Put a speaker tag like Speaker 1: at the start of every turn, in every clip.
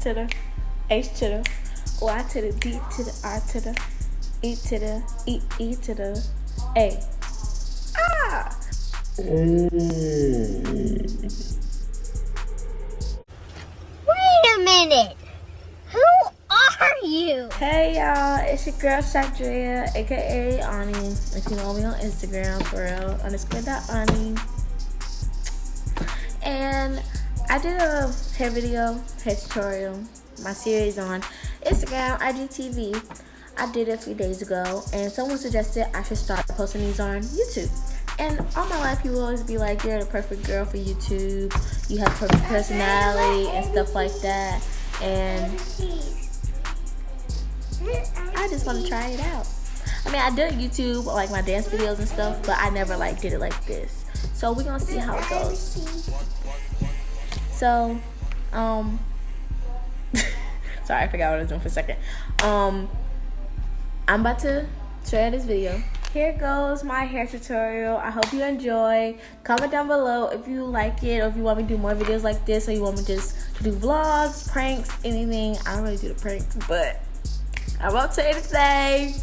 Speaker 1: to the H to the Y to the D to the R to the E to the E to the A. Ah!
Speaker 2: Wait a minute. Who are you?
Speaker 1: Hey y'all, it's your girl Shadria, aka Ani. If you know me on Instagram, for real, _Ani. And I did a hair video, hair tutorial, my series on Instagram, IGTV. I did it a few days ago, and someone suggested I should start posting these on YouTube. And all my life, people always be like, you're the perfect girl for YouTube. You have perfect personality and stuff like that. And I just want to try it out. I mean, I did YouTube, like my dance videos and stuff, but I never like did it like this. So we're gonna see how it goes. So, sorry, I forgot what I was doing for a second. I'm about to share this video. Here goes my hair tutorial. I hope you enjoy. Comment down below if you like it, or if you want me to do more videos like this, or you want me to just do vlogs, pranks, anything. I don't really do the pranks, but I won't say anything.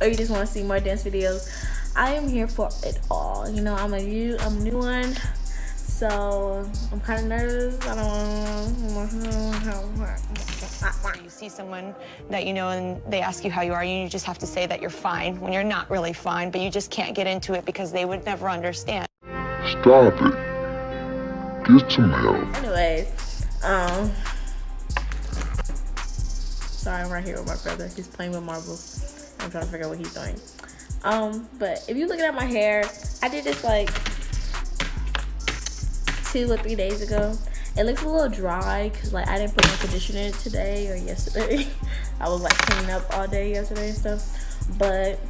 Speaker 1: Or you just want to see more dance videos. I am here for it all. You know, I'm a new one, so I'm kind of nervous. I don't know.
Speaker 3: You see someone that you know and they ask you how you are, you just have to say that you're fine when you're not really fine, but you just can't get into it because they would never understand.
Speaker 4: Stop it. Get some help.
Speaker 1: Anyways, sorry, I'm right here with my brother. He's playing with marbles. I'm trying to figure out what he's doing. But if you're looking at my hair, I did this like 2 or 3 days ago. It looks a little dry because like I didn't put my conditioner today or yesterday. I was like cleaning up all day yesterday and stuff. But